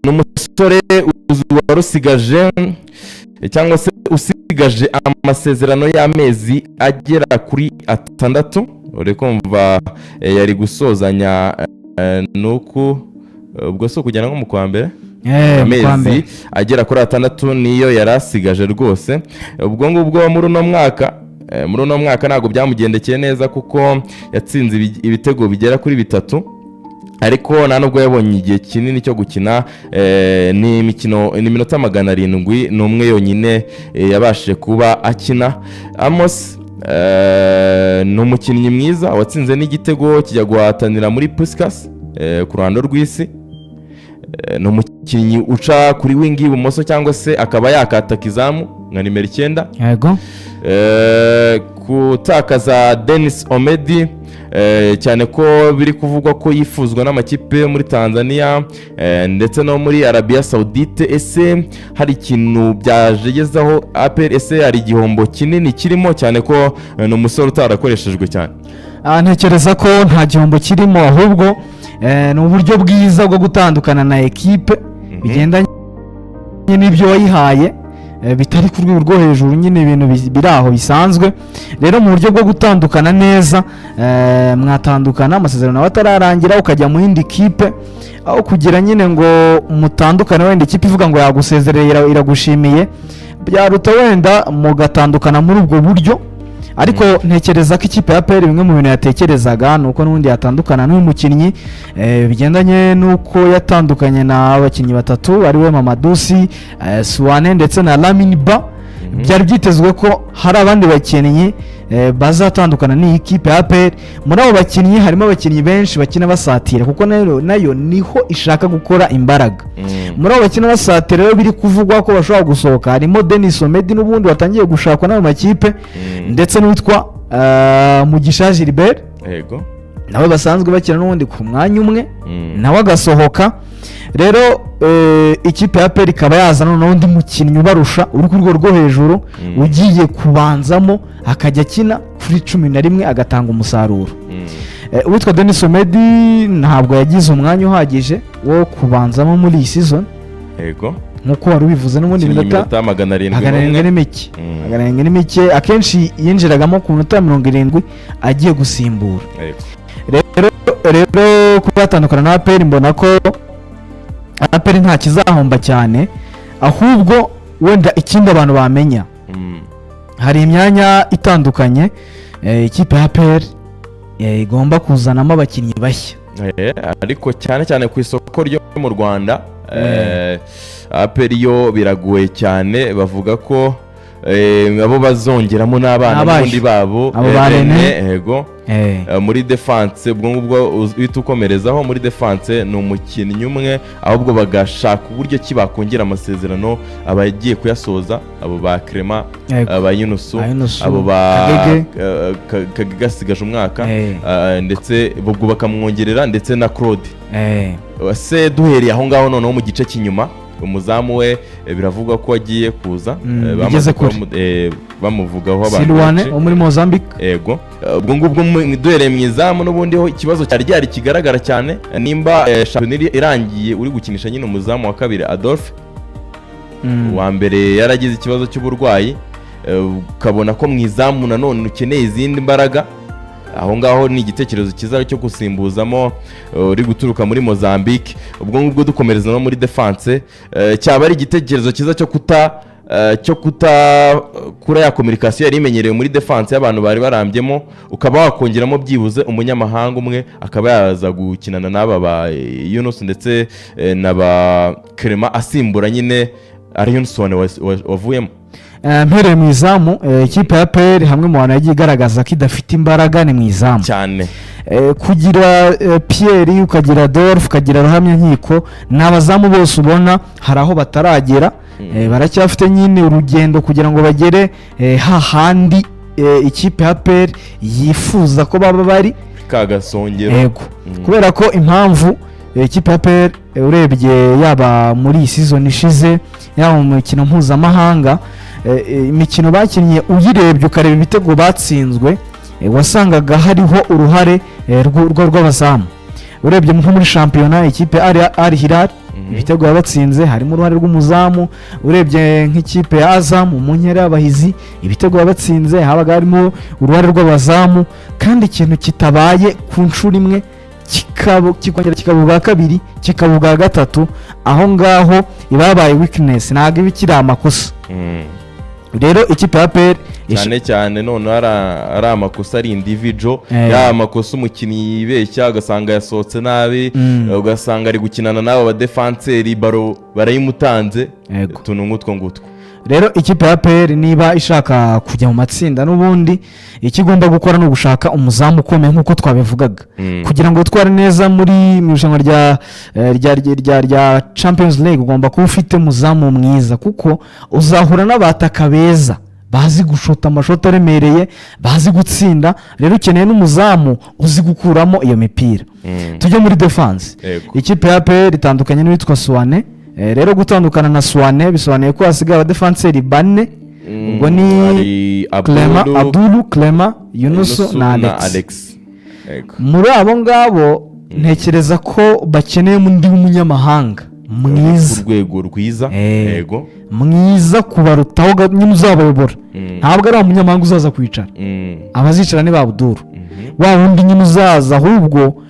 n'umusore warusigaje cyangwa se usigaje amasezerano y'amezi agera kuri 6 uri kumva yari gusozanya nuko ubwo so kujyana nko mu kwa mbere amezi agera kuri 6 niyo yarasigaje rwose. Ubwo ngubwo muri uno mwaka ntago byamugendekeye neza kuko yatsinze ibitego bigera kuri 3 ariko nta nubwo yabonye igihe kinini cyo gukina. Ni iminota 700 n'umwe yonyine yabashije kuba akina. Amos ni umukinnyi mwiza watsinze n'igitego kijya guhatanira muri Puskas ku ruhando rw'isi. Ni umukinnyi uca kuri wingi ibumoso cyangwa se akaba yakataka izamu nka nimero 9. Yego. Kutakaza Dennis Omedi cyane ko biri kuvugwa ko yifuzwa n'amakipe muri Tanzania ndetse no muri Arabia Saudite. Ese hari ikintu byajegezaho APR? Ese hari igihombo kinini kirimo cyane ko no musoro utarakoreshejwe cyane? Ntekereza ko nta gihombo kirimo, ahubwo ni uburyo bwiza bwo gutandukana na ekipe bigendanye n'ibyo wayihaye bitari ku rwego rwo hejuru, nyine ibintu biri aho bisanzwe. Rero mu buryo bwo gutandukana neza, mwatandukana amasezerano atararangira ukajya mu yindi kipe, aho kugira nyine ngo mutandukane wenda ikipe ivuga ngo yagusezereye iragushimiye, byaruta wenda mugatandukana muri ubwo buryo. Ariko ntekereza ko ikipe ya APR bimwe mu bintu yatekerezaga nuko n'ubundi yatandukana n'uyu mukinnyi bigendanye nuko yatandukanye na abakinnyi 3 ari we Mamadusi, Suwane ndetse na Lamine Ba. Byari byitezwe ko hari abandi bakinnyi bazatandukana n'iyi kipe ya APR. Muri abo bakinnyi harimo abakinnyi benshi bakina basatira kuko nayo niho ishaka gukora imbaraga. Muri abo bakina basatira rero biri kuvugwa ko bashobora gusohoka harimo Dennis Omedi n'ubundi watangiye gushakwa n'ayo makipe ndetse n'uwitwa Mugisha Gilbert. Yego. Nawe basanzwe bakina n'ubundi ku mwanya umwe nawe agasohoka. Rero ikipe ya APR ikaba yazana n'undi mukinnyi ubarusha uri ku rwego rwo hejuru ugiye kubanzamo akajya akina kuri 11 agatanga umusaruro. Uwitwa Dennis Omedi ntabwo yagize umwanya uhagije wo kubanzamo muri iyi season. Yego. Nkuko wari ubivuze n'ubundi minota 700 n'imike akenshi yinjiragamo ku minota 70 agiye gusimbura. Rero kubatandukana na APR mbona ko APR nta kizahomba cyane, ahubwo wenda ikindi abantu bamenya hari imyanya itandukanye ikipe ya APR igomba kuzanamo abakinnyi bashya. Ariko cyane ku isoko ryo mu Rwanda APR yo biragoye cyane. Bavuga ko abo bazongeramo n'abana n'ubundi babo yego muri defense. Ubwo ngubwo uhita ukomerezaho muri defense ni umukinnyi umwe, ahubwo bagashaka uburyo ki bakongera amasezerano abagiye kuyasoza, abo ba Clement, aba Yunusu, abo ba Kagasigaje umwaka ndetse ubwo bakamwongerera ndetse na Claude. Se duhereye aho ngaho noneho mu gice cy'inyuma umuzamu we biravuga ko agiye kuza, bamuvugaho abantu Silwane wo muri Mozambique. Yego. Ubwo ngubwo duhereye mu izamu n'ubundi ho ikibazo cyari kigaragara cyane nimba shampiyona irangiye uri gukinisha nyine umuzamu wa kabiri Adolphe. Wa mbere yaragize ikibazo cy'uburwayi, ukabona ko mu izamu nanone ukeneye izindi mbaraga. Aho ngaho ni igitekerezo cyiza cyo gusimbuzamo uri guturuka muri Mozambique. Ubwo ngubwo dukomereza no muri defense, cyaba ari igitekerezo cyiza cyo kura ya communication yari imenyerewe muri defense y'abantu bari barambyemo, ukaba wakongeramo byibuze umunyamahanga umwe akaba yaza gukinana n'aba ba Yunus ndetse na ba Clement asimbura nyine ari Yunusone wavuyemo. Mpere mu izamu ikipe ya APR hamwe mu bantu yagiye igaragaza ko idafite imbaraga ni mu izamu cyane. Kugira Pierre, ukagira Adolphe, ukagira Ruhamya Nkiko, n'abazamu bose ubona hari aho bataragera. Baracyafite nyine urugendo kugira ngo bagere hahandi ikipe ya APR yifuza ko baba bari kagasongero. Yego. Kubera ko impamvu ikipe ya APR urebye yaba muri iyi season ishize yaba mu mikino mpuzamahanga, imikino bakinnye uyirebye ukareba ibitego batsinzwe, wasangaga hariho uruhare rw'abazamu. Urebye nko muri shampiyona ikipe Al Hilal ibitego yabatsinze harimo uruhare rw'umuzamu. Urebye nk'ikipe ya Azam mu nkera y'abahizi ibitego yabatsinze habaga harimo uruhare rw'abazamu, kandi ikintu kitabaye ku nshuro imwe kikongera kikaba ubwa kabiri kikaba ubwa gatatu, aho ngaho ibabaye weakness, ntabwo iba ikiri amakosa. Rero ikipe ya APR cyane none ari amakosa ari individual, ya amakosa umukinnyi yibeshya ugasanga yasohotse nabi, ugasanga ari gukinana n'abo badefenseri baro barayimutanze, tuntu ngutwo ngutwo. Rero ikipe ya APR niba ishaka kujya mu matsinda n'ubundi ikigomba gukora no gushaka umuzamu ukomeye nk'uko twabivugaga, kugira ngo utware neza muri irushanwa rya Champions League ugomba kuba ufite umuzamu mwiza, kuko uzahura n'abataka beza bazi gushota amashoti aremereye, bazi gutsinda. Rero ukeneye n'umuzamu uzi gukuramo iyo mipira. Tujye muri defense. Ikipe ya APR itandukanye n'uwitwa Suwane. Rero gutandukana na Suwane bisobanuye ko hasigaye abadefenseri bane, ubwo ni Abdulu, Clement, Yunusu na Alex. Muri abo ngabo ntekereza ko bakeneye undi w'umunyamahanga mwiza ku rwego rwiza, yego mwiza kubarutaho nyine uzabayobora. Ntabwo ari umunyamahanga uzaza kwicara, abazicara ni ba Abdulu, wa wundi nyine uzaza, ahubwo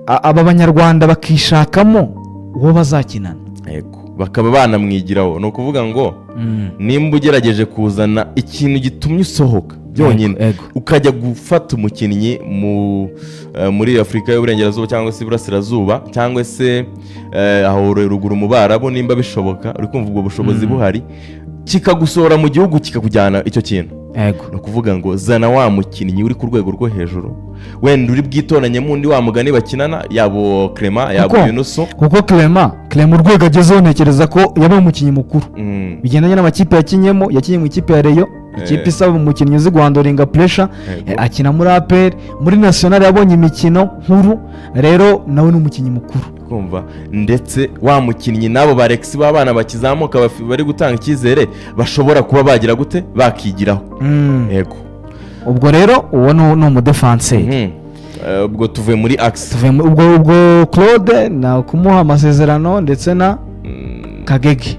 aba banyarwanda bakishakamo uwo bazakinana, bakaba banamwigiraho. Ni ukuvuga ngo nimba ugerageje kuzana ikintu gitumye usohoka byonyine ukajya gufata umukinnyi muri Afurika y'Uburengerazuba cyangwa se Iburasirazuba cyangwa se aho ruguru mu Barabu, nimba bishoboka, uri kumva ubwo bushobozi buhari, kikagusohora mu gihugu kikakujyana icyo kintu. Ni ukuvuga ngo zana wa mukinnyi uri ku rwego rwo hejuru, wenda uri bwitoranye mundi wa mugani bakinana, yabo Clement yabo Yunusu, kuko Clement urwego agezeho ntekereza ko yabaye umukinnyi mukuru bigendanye n'amakipe yakinye mu ikipe ya Rayon, ikipe isaba umukinnyi uzi guhandoringa pressure, akina muri APR, muri national yabonye imikino nkuru. Rero nawe ni umukinnyi mukuru kumva, ndetse wa mukinnyi nabo ba Alex b'abana bakizamuka bari gutanga icyizere bashobora kuba bagira gute bakigiraho. Yego, ubwo rero uwo ni umudefenseri. Ubwo tuvuye muri axe, ubwo Claude na kumuha amasezerano ndetse na Kagege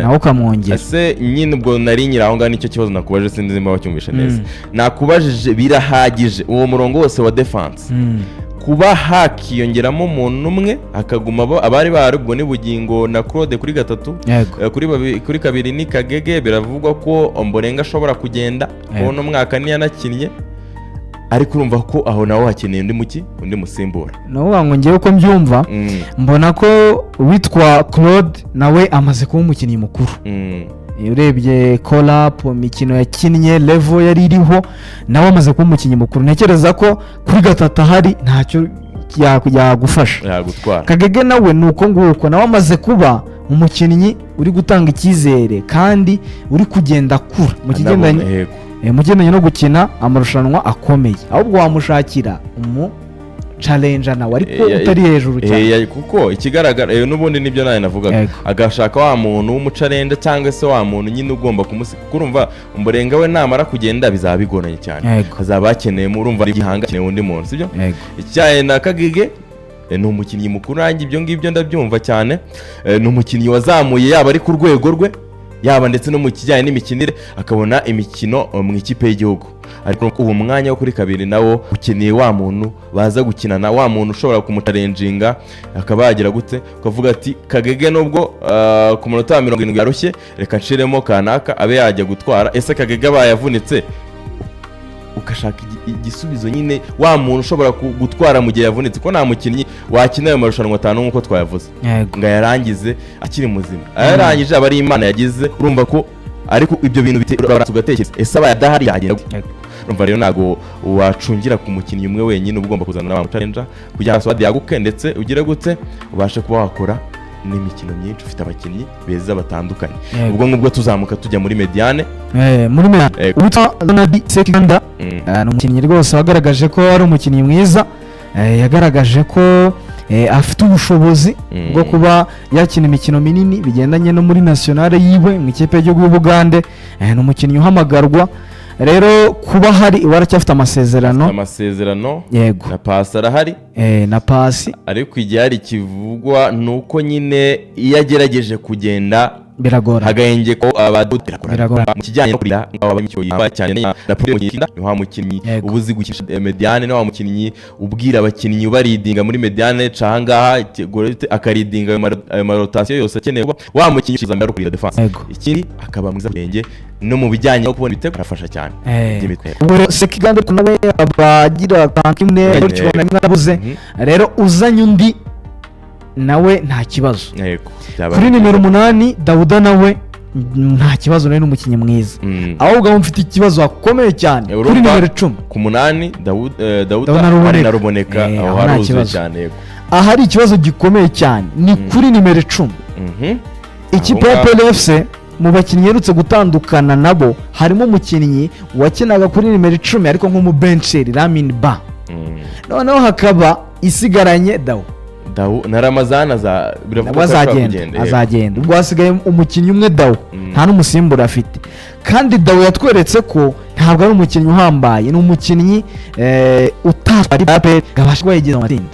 nawe ukamwongera. Ese nyine ubwo nari nyira aho ngaho nicyo kibazo nakubaje, sinzi niba wacyumvisha neza. Nakubajije birahagije uwo murongo wose wa defense kuba hakiyongeramo umuntu umwe akaguma abari bahari, ubwo ni Bugingo na Claude kuri gatatu, kuri kabiri ni Kagege. Biravugwa ko Ombolenga ashobora kugenda kubona umwaka ntiyanakinnye, ariko urumva ko aho nawe hakeneye undi musimbura. Naho ngewe uko mbyumva mbona ko witwa Claude nawe amaze kuba umukinnyi mukuru. Urebye collab imikino yakinnye, level yari iriho, nawe amaze kuba umukinnyi mukuru. Ntekereza ko kuri gatatu ahari ntacyo yagufasha. Kagege nawe ni uko nguko, nawe amaze kuba umukinnyi uri gutanga icyizere kandi uri kugenda akura mu kigendanye no gukina amarushanwa akomeye. Ahubwo wamushakira challenge nawe ariko utari hejuru cyane, kuko ikigaragara n'ubundi nibyo nawe navugaga, agashaka wa muntu w'umucarenje cyangwa se wa muntu nyine ugomba kumusika. Urumva Ombolenga we namara kugenda bizaba bigoranye cyane, hazaba hakeneye urumva igihanga keneye undi muntu, sibyo? Icyaye na Kagege ni umukinnyi mukuru, nanjye ibyo ngibyo ndabyumva cyane. Ni umukinnyi wazamuye yaba ari ku rwego rwe, yaba ndetse no mu kijyanye n'imikinire, akabona imikino mu ikipe y'igihugu. Ariko ubu mwanya wo kuri kabiri nawo ukeneye wa muntu baza gukinana, wa muntu ushobora kumutarenjinga akaba yagira gute, ukavuga ati Kagege nubwo ku munota wa 70 yarushye, reka nshiremo kanaka abe yajya gutwara. Ese Kagege bayavunitse, ukashaka igisubizo nyine wa muntu ushobora gutwara mu gihe yavunitse, ko nta mukinnyi wakina ayo marushanwa 5 nk'uko twayavuze ngo yarangize akiri muzima. Yarangije aba ari Imana yagize, urumva ko. Ariko ibyo bintu bitera tugatekereza, ese abayadahari yagenda. Urumva rero ntago wacungira ku mukinnyi umwe wenyine, ugomba kuzana n'abantu challenge kugira ngo yaguke ndetse ugire gute ubashe kuba wakora n'imikino myinshi, ufite abakinnyi beza batandukanye. Ubwo ngubwo tuzamuka tujya muri mediane. Muri mediane ubutwa Donald Sekiganda ni umukinnyi rwose wagaragaje ko ari umukinnyi mwiza, yagaragaje ko afite ubushobozi bwo kuba yakina imikino minini bigendanye no muri nationale yiwe mu ikipe y'igihugu y'Ubugande. Ni umukinnyi uhamagarwa, rero kuba hari waracyafite amasezerano yego na Pasi arahari na Pasi, ariko igihe hari kivugwa nuko nyine iyo agerageje kugenda biragora hagahenge ko biragora mu kijyanye no kurira abanyicyo cyane na pro mukinda ni wa mukinnyi ubuzi gukisha mediane, ni wa mukinnyi ubwira abakinnyi ubaridinga muri mediane cahangaha akaridinga ayo rotation yose akeneye wa mukinnyi ukiza mbere kurira defense, ikindi akaba mwiza kurenge no mu bijyanye no kubona ibitego arafasha cyane ubwo Sekigande nawe abagira kankimwe cyone mwabuze rero uzanye undi nawe nta kibazo. Kuri nimero 8 Dawuda nawe nta kibazo, nawe n'umukinnyi mwiza, ahubwo mfite ikibazo akomeye cyane kuri nimero 10 ku 8 Dawuda na Ruboneka aho haruzuye cyane. Ahari ikibazo gikomeye cyane ni kuri nimero 10. Ikipe ya PLFC mu bakinnyi yerutse gutandukana nabo harimo umukinnyi wakinaga kuri nimero 10 ariko nko mu bencheri Lamin Ba, noneho hakaba isigaranye Dawu na Ramazan azagenda ubwo hasigaye umukinnyi umwe Dawu, nta n'umusimbura afite, kandi Dawu yatweretse ko ntabwo ari umukinnyi uhambaye, ni umukinnyi utatwara APR gabasha kwegeza amatsinda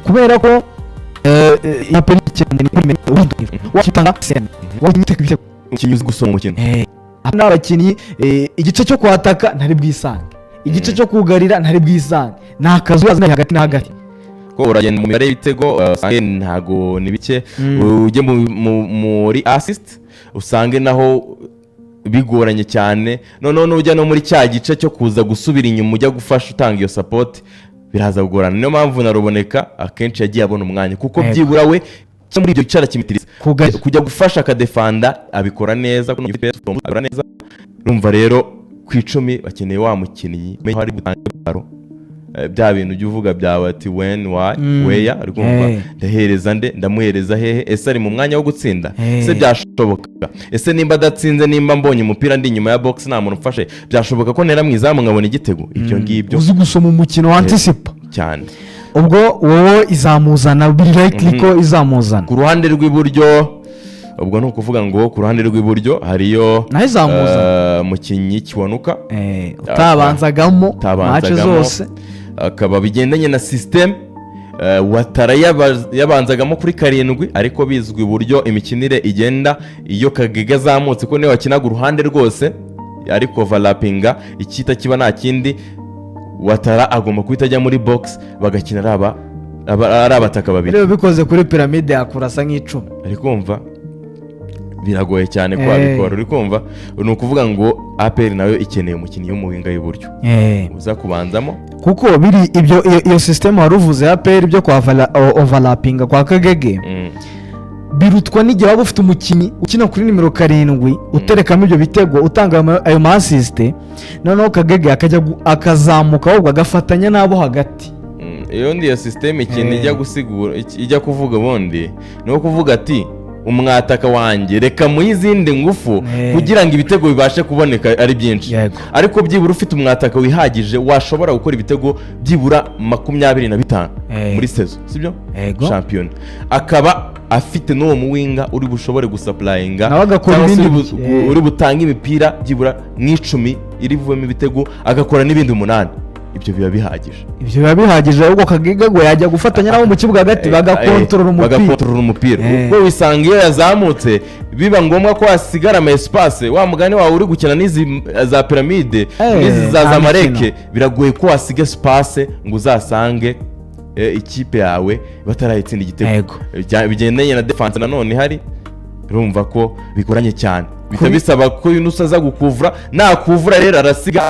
kubera ko umukinnyi uzi gusoma umukino n'abakinnyi igice cyo kwataka ntari bwisange, igice cyo kugarira ntari bwisange, nta kazu yazanye hagati na hagati ko uragenda mu mibare y'ibitego usange ntago ni bike, ujye muri assist usange naho bigoranye cyane, noneho n'ujya no muri cya gice cyo kuza gusubira inyuma ujya gufasha utanga iyo support biraza kugorana. Niyo mpamvu na Ruboneka akenshi yagiye abona umwanya kuko byibura we cyo muri ibyo gicara kimitiriza kujya gufasha akadefanda abikora neza, abikora neza. Urumva rero ku 10 bakeneye wa mukinnyi meho ari gutanga baro bya bintu ujye uvuga byawe ati when why where, ariko ndahereza nde ndamuhereza hehe, ese ari mu mwanya wo gutsinda, ese byashoboka, ese nimba adatsinze, nimba mbonye umupira ndi inyuma ya box nta muntu ufashe, byashoboka ko nera mwizamu nkabona igitego. Ibyo ngibyo uzi gusoma umukino wa anticipa cyane, ubwo wowe izamuzana likely ko izamuzana ku ruhande rw'iburyo. Ubwo nuko kuvuga ngo ku ruhande rw'iburyo hariyo mukinnyi Kiwanuka utabanzagamo match zose, akaba bigendanye na system Watara yabanzagamo kuri 7, ariko bizwi uburyo imikinire igenda iyo Kagege azamutse ko niwe wakinaga uruhande rwose ariko overlappinga ikita kiba nta kindi, Watara agomba kuhita ajya muri box bagakina ari abataka babiri. Rero bikoze kuri pyramide yakurasa nk'icumi, ariko umva biragoye cyane ko abikora. Uri kumva ni ukuvuga ngo APR nayo ikeneye umukinnyi w'umuhinga y'uburyo uza kubanzamo, kuko biri iyo system waruvuze APR byo kwa overlapping kwa Kagege birutwa n'igihe waba ufite umukinnyi ukina kuri nimero 7 uterekamo ibyo bitego utanga ayo assist, noneho Kagege akazamuka ahubwo agafatanya nabo hagati. Iyo ndi ya system ikintu ijya gusigura ijya kuvuga ubundi no kuvuga ati umwataka wanjye reka mu izindi ngufu kugira ngo ibitego bibashe kuboneka ari byinshi, ariko byibura ufite umwataka wihagije washobora gukora ibitego byibura 25 muri sezo, sibyo champion, akaba afite n'uwo muwinga uri bushobore gusupplyinga uri butanga imipira byibura n'10 iri buvemo ibitego agakora n'ibindi 8. Ibyo biba bihagije, ahubwo Kagege ngo yajya gufatanya nabo mu kibuga hagati bagakontorora umupira. Ubwo wisanga iyo yazamutse biba ngombwa ko hasigara ama espace, wa mugani wawe uri gukina n'izi za pyramide n'izi za Zamalek, biragoye ko wasiga espace ngo uzasange ikipe yawe batarayitsinda igitego. Bigendanye na defense nanone hari, urumva ko bikoranye cyane, bisaba ko Yunus aza gukuvura, nakuvura rero arasiga